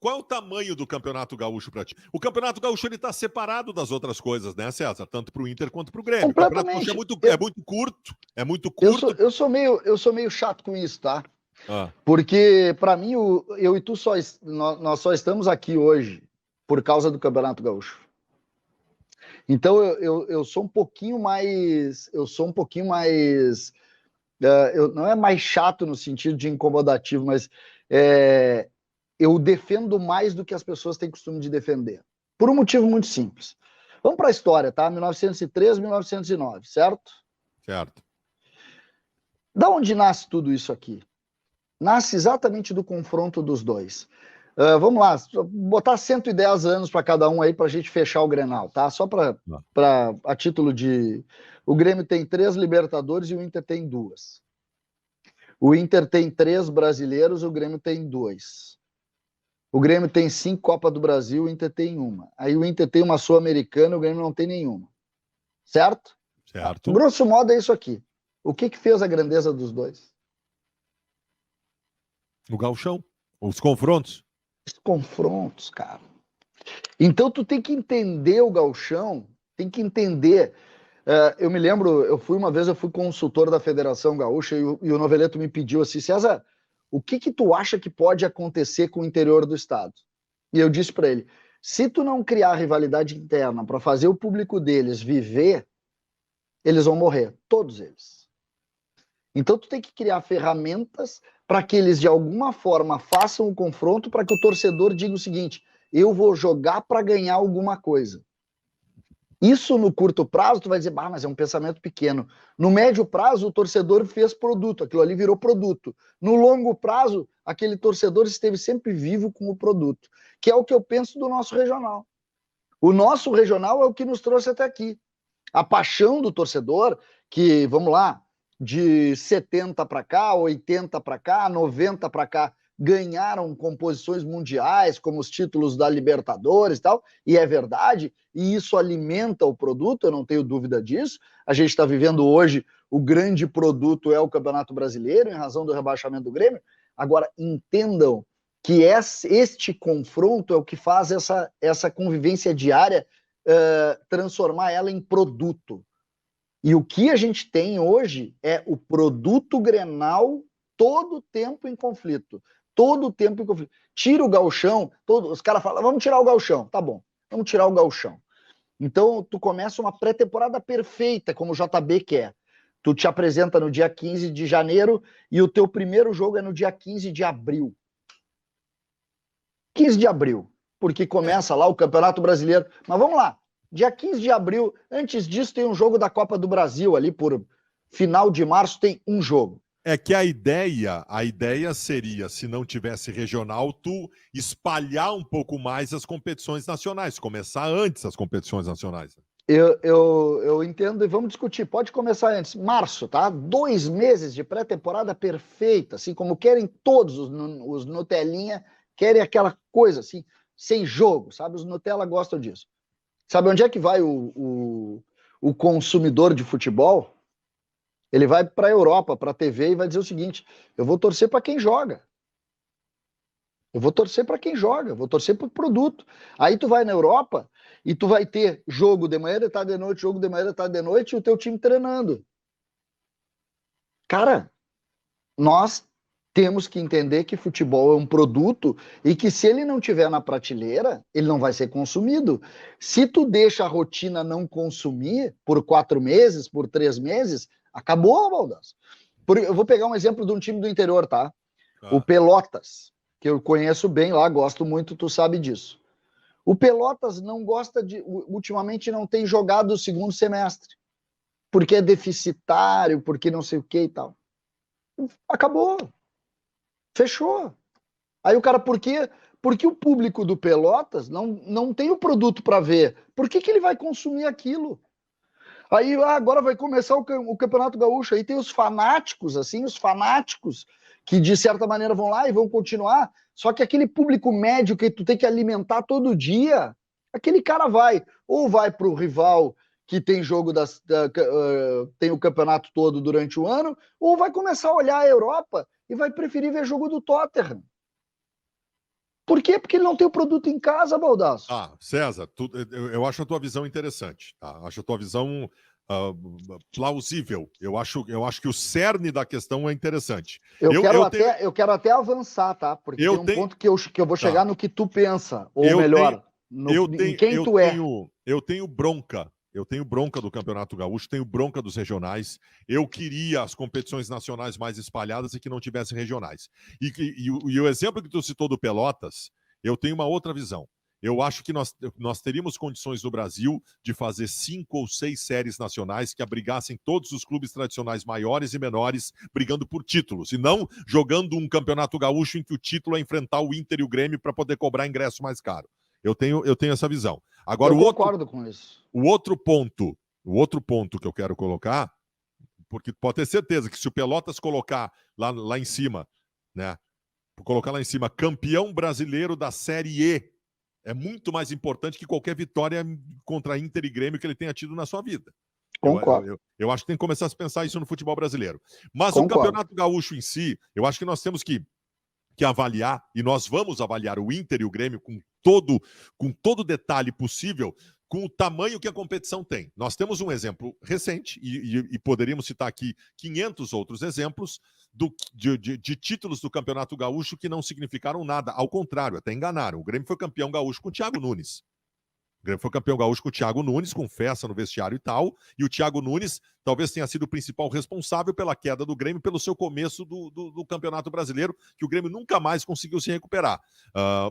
Qual é o tamanho do Campeonato Gaúcho para ti? O Campeonato Gaúcho ele está separado das outras coisas, né, César? Tanto para o Inter quanto para o Grêmio. O Campeonato Gaúcho é muito curto. É muito curto. Eu sou meio chato com isso, tá? Ah. Porque, para mim, eu e tu nós só estamos aqui hoje por causa do Campeonato Gaúcho. Então eu sou um pouquinho mais. Não é mais chato no sentido de incomodativo, mas eu defendo mais do que as pessoas têm costume de defender. Por um motivo muito simples. Vamos para a história, tá? 1903, 1909, certo? Certo. Da onde nasce tudo isso aqui? Nasce exatamente do confronto dos dois. Vamos lá, botar 110 anos para cada um aí para a gente fechar o Grenal, tá? Só para a título de... O Grêmio tem 3 Libertadores e o Inter tem 2. O Inter tem 3 brasileiros, o Grêmio tem 2. O Grêmio tem 5 Copa do Brasil, o Inter tem 1. Aí o Inter tem uma Sul-Americana, o Grêmio não tem nenhuma. Certo? Certo. Grosso modo é isso aqui. O que fez a grandeza dos dois? O gauchão. Os confrontos. Os confrontos, cara. Então tu tem que entender o gauchão, tem que entender. Eu me lembro, eu fui consultor da Federação Gaúcha e o Noveleto me pediu assim, César, o que tu acha que pode acontecer com o interior do estado? E eu disse para ele, se tu não criar rivalidade interna para fazer o público deles viver, eles vão morrer, todos eles. Então tu tem que criar ferramentas para que eles de alguma forma façam o confronto para que o torcedor diga o seguinte, eu vou jogar para ganhar alguma coisa. Isso no curto prazo, tu vai dizer, mas é um pensamento pequeno. No médio prazo, o torcedor fez produto, aquilo ali virou produto. No longo prazo, aquele torcedor esteve sempre vivo com o produto, que é o que eu penso do nosso regional. O nosso regional é o que nos trouxe até aqui. A paixão do torcedor, que, vamos lá, de 70 para cá, 80 para cá, 90 para cá, ganharam composições mundiais, como os títulos da Libertadores e tal, e é verdade, e isso alimenta o produto, eu não tenho dúvida disso. A gente está vivendo hoje, o grande produto é o Campeonato Brasileiro, em razão do rebaixamento do Grêmio. Agora, entendam que este confronto é o que faz essa convivência diária transformar ela em produto. E o que a gente tem hoje é o produto Grenal todo o tempo em conflito. Todo o tempo em conflito. Tira o gauchão, os caras falam, vamos tirar o gauchão. Tá bom, vamos tirar o gauchão. Então, tu começa uma pré-temporada perfeita, como o JB quer. Tu te apresenta no dia 15 de janeiro e o teu primeiro jogo é no dia 15 de abril. 15 de abril, porque começa lá o Campeonato Brasileiro. Mas vamos lá, dia 15 de abril, antes disso tem um jogo da Copa do Brasil, ali por final de março tem um jogo. É que a ideia seria, se não tivesse regional, tu espalhar um pouco mais as competições nacionais, começar antes as competições nacionais. Eu entendo e vamos discutir. Pode começar antes. Março, tá? 2 meses de pré-temporada perfeita, assim como querem todos os Nutelinha, querem aquela coisa assim, sem jogo, sabe? Os Nutella gostam disso. Sabe onde é que vai o consumidor de futebol? Ele vai para a Europa, para a TV e vai dizer o seguinte, eu vou torcer para quem joga. Eu vou torcer para quem joga, vou torcer para o produto. Aí tu vai na Europa e tu vai ter jogo de manhã, de tarde, de noite, jogo de manhã, de tarde, de noite e o teu time treinando. Cara, nós temos que entender que futebol é um produto e que se ele não tiver na prateleira, ele não vai ser consumido. Se tu deixa a rotina não consumir por 4 meses, por 3 meses, acabou, Baldasso. Eu vou pegar um exemplo de um time do interior, tá? O Pelotas, que eu conheço bem lá, gosto muito, tu sabe disso. O Pelotas não gosta ultimamente não tem jogado o segundo semestre, porque é deficitário, porque não sei o que e tal. Acabou. Fechou. Aí o cara, por quê? Porque o público do Pelotas não tem o produto para ver. Por que ele vai consumir aquilo? Aí agora vai começar o Campeonato Gaúcho. Aí tem os fanáticos, assim, que de certa maneira vão lá e vão continuar. Só que aquele público médio que tu tem que alimentar todo dia, aquele cara ou vai para o rival que tem jogo tem o campeonato todo durante o ano, ou vai começar a olhar a Europa e vai preferir ver jogo do Tottenham. Por quê? Porque ele não tem o produto em casa, Baldasso. Ah, César, eu acho a tua visão interessante, tá? Acho a tua visão plausível. Eu acho que o cerne da questão é interessante. Eu quero até avançar, tá? Porque tem um ponto que eu vou chegar no que tu pensa, ou melhor, em quem tu é. Eu tenho bronca. Eu tenho bronca do Campeonato Gaúcho, tenho bronca dos regionais. Eu queria as competições nacionais mais espalhadas e que não tivessem regionais. E o exemplo que tu citou do Pelotas, eu tenho uma outra visão. Eu acho que nós teríamos condições no Brasil de fazer 5 ou 6 séries nacionais que abrigassem todos os clubes tradicionais maiores e menores brigando por títulos, e não jogando um Campeonato Gaúcho em que o título é enfrentar o Inter e o Grêmio para poder cobrar ingresso mais caro. Eu tenho essa visão. Agora, eu concordo com isso. O outro ponto que eu quero colocar, porque pode ter certeza que se o Pelotas colocar lá em cima, né? Colocar lá em cima campeão brasileiro da Série E, é muito mais importante que qualquer vitória contra Inter e Grêmio que ele tenha tido na sua vida. Concordo. Eu acho que tem que começar a pensar isso no futebol brasileiro. Mas Concordo. o Campeonato Gaúcho em si, eu acho que nós temos que avaliar, e nós vamos avaliar o Inter e o Grêmio com todo detalhe possível, com o tamanho que a competição tem. Nós temos um exemplo recente, e poderíamos citar aqui 500 outros exemplos de títulos do Campeonato Gaúcho que não significaram nada, ao contrário, até enganaram. O Grêmio foi campeão gaúcho com o Thiago Nunes. O Grêmio foi campeão gaúcho com o Thiago Nunes, com festa no vestiário e tal, e o Thiago Nunes talvez tenha sido o principal responsável pela queda do Grêmio, pelo seu começo do Campeonato Brasileiro, que o Grêmio nunca mais conseguiu se recuperar.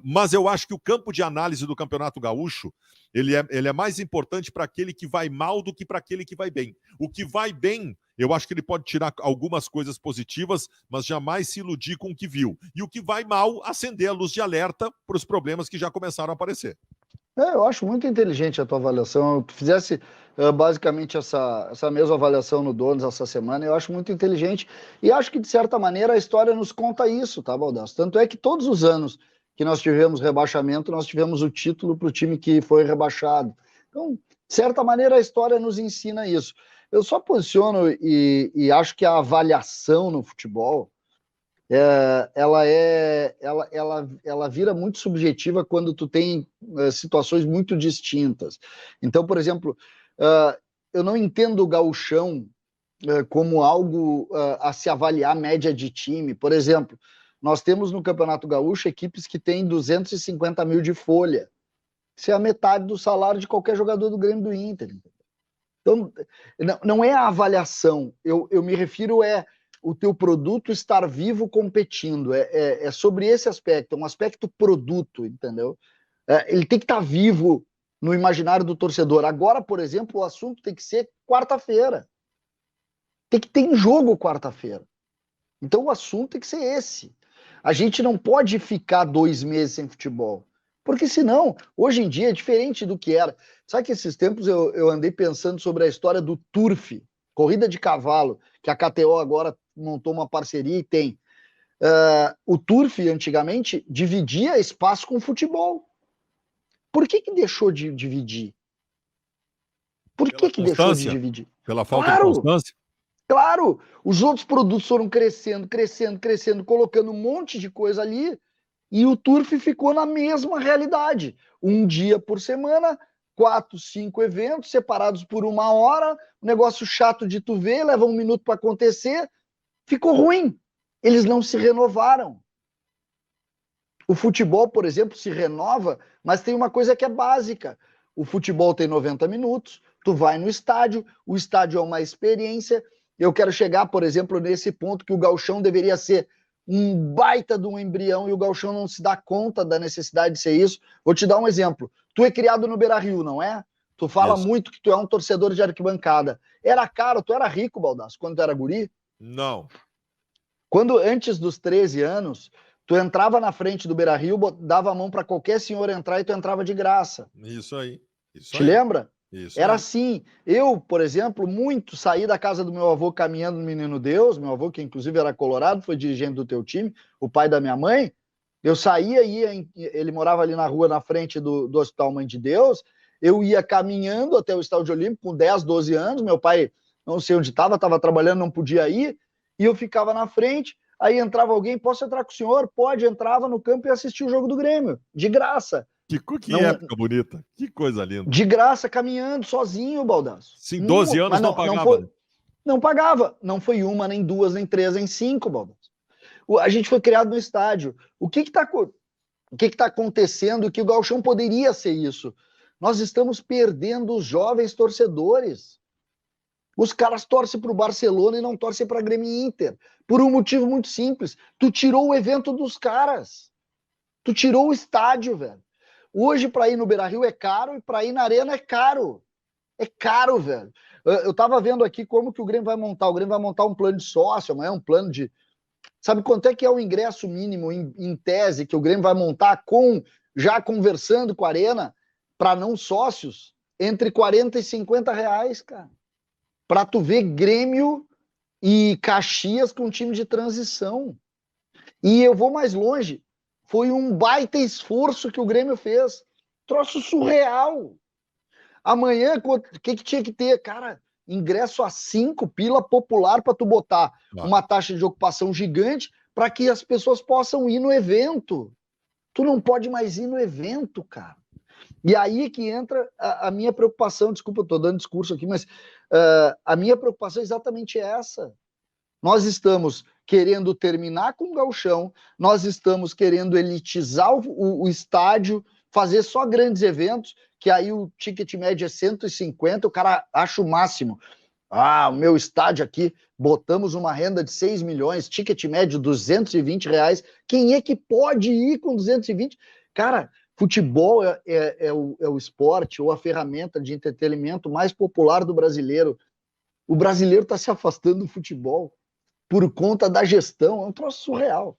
Mas eu acho que o campo de análise do Campeonato Gaúcho, ele é mais importante para aquele que vai mal do que para aquele que vai bem. O que vai bem, eu acho que ele pode tirar algumas coisas positivas, mas jamais se iludir com o que viu. E o que vai mal, acender a luz de alerta para os problemas que já começaram a aparecer. Eu acho muito inteligente a tua avaliação. Eu fizesse basicamente essa mesma avaliação no Donos essa semana, eu acho muito inteligente e acho que, de certa maneira, a história nos conta isso, tá, Baldasso? Tanto é que todos os anos que nós tivemos rebaixamento, nós tivemos o título para o time que foi rebaixado. Então, de certa maneira, a história nos ensina isso. Eu só posiciono e acho que a avaliação no futebol ela vira muito subjetiva quando tu tem situações muito distintas. Então, por exemplo, eu não entendo o gauchão como algo a se avaliar média de time. Por exemplo, nós temos no Campeonato Gaúcho equipes que têm 250 mil de folha. Isso é a metade do salário de qualquer jogador do Grêmio do Inter. Então, não é a avaliação. Eu me refiro o teu produto estar vivo competindo. É sobre esse aspecto, é um aspecto produto, entendeu? Ele tem que estar vivo no imaginário do torcedor. Agora, por exemplo, o assunto tem que ser quarta-feira. Tem que ter jogo quarta-feira. Então o assunto tem que ser esse. A gente não pode ficar 2 meses sem futebol. Porque senão, hoje em dia, é diferente do que era. Sabe que esses tempos eu andei pensando sobre a história do Turf, corrida de cavalo, que a KTO agora montou uma parceria e tem. O Turf, antigamente, dividia espaço com futebol. Por que deixou de dividir? Por que deixou de dividir? Pela falta de constância? Claro! Os outros produtos foram crescendo, colocando um monte de coisa ali, e o Turf ficou na mesma realidade. Um dia por semana, 4, 5 eventos separados por 1 hora, um negócio chato de tu ver, leva 1 minuto para acontecer, ficou ruim. Eles não se renovaram. O futebol, por exemplo, se renova, mas tem uma coisa que é básica. O futebol tem 90 minutos, tu vai no estádio, o estádio é uma experiência. Eu quero chegar, por exemplo, nesse ponto que o gauchão deveria ser um baita de um embrião e o gauchão não se dá conta da necessidade de ser isso. Vou te dar um exemplo. Tu é criado no Beira-Rio, não é? Tu fala muito que tu é um torcedor de arquibancada. Era caro, tu era rico, Baldasso, quando tu era guri? Não. Quando, antes dos 13 anos, tu entrava na frente do Beira-Rio, dava a mão para qualquer senhor entrar e tu entrava de graça. Isso aí. Te lembra? Isso Era aí. assim. Eu, por exemplo, saí da casa do meu avô caminhando no Menino Deus, meu avô, que inclusive era colorado, foi dirigente do teu time, o pai da minha mãe. Eu saía, ele morava ali na rua, na frente do Hospital Mãe de Deus, eu ia caminhando até o Estádio Olímpico com 10, 12 anos, meu pai, não sei onde estava trabalhando, não podia ir, e eu ficava na frente, Aí entrava alguém, posso entrar com o senhor? Pode, entrava no campo e assistia o jogo do Grêmio, de graça. Que época bonita, que coisa linda. De graça, caminhando, sozinho, Baldasso. Sim, 12 anos não pagava. Não pagava. Não foi uma, nem duas, nem três, nem cinco, Baldasso. A gente foi criado no estádio. O que está acontecendo que o Gauchão poderia ser isso? Nós estamos perdendo os jovens torcedores. Os caras torcem para o Barcelona e não torcem para Grêmio e Inter. Por um motivo muito simples. Tu tirou o evento dos caras. Tu tirou o estádio, velho. Hoje, para ir no Beira-Rio é caro e para ir na Arena é caro. É caro, velho. Eu tava vendo aqui como que o Grêmio vai montar. O Grêmio vai montar um plano de sócio, amanhã um plano de... Sabe quanto é que é o ingresso mínimo em tese que o Grêmio vai montar já conversando com a Arena para não sócios? Entre 40 e 50 reais, cara. Para tu ver Grêmio e Caxias com time de transição. E eu vou mais longe. Foi um baita esforço que o Grêmio fez. Troço surreal. Amanhã, o que tinha que ter? Cara, ingresso a 5 pila popular para tu botar uma taxa de ocupação gigante para que as pessoas possam ir no evento. Tu não pode mais ir no evento, cara. E aí que entra a minha preocupação. Desculpa, eu estou dando discurso aqui, mas a minha preocupação é exatamente essa. Nós estamos querendo terminar com o Gauchão, nós estamos querendo elitizar o estádio, fazer só grandes eventos, que aí o ticket médio é 150, o cara acha o máximo. O meu estádio aqui, botamos uma renda de 6 milhões, ticket médio 220 reais. Quem é que pode ir com 220? Cara, futebol é o esporte ou a ferramenta de entretenimento mais popular do brasileiro. O brasileiro está se afastando do futebol por conta da gestão. É um troço surreal.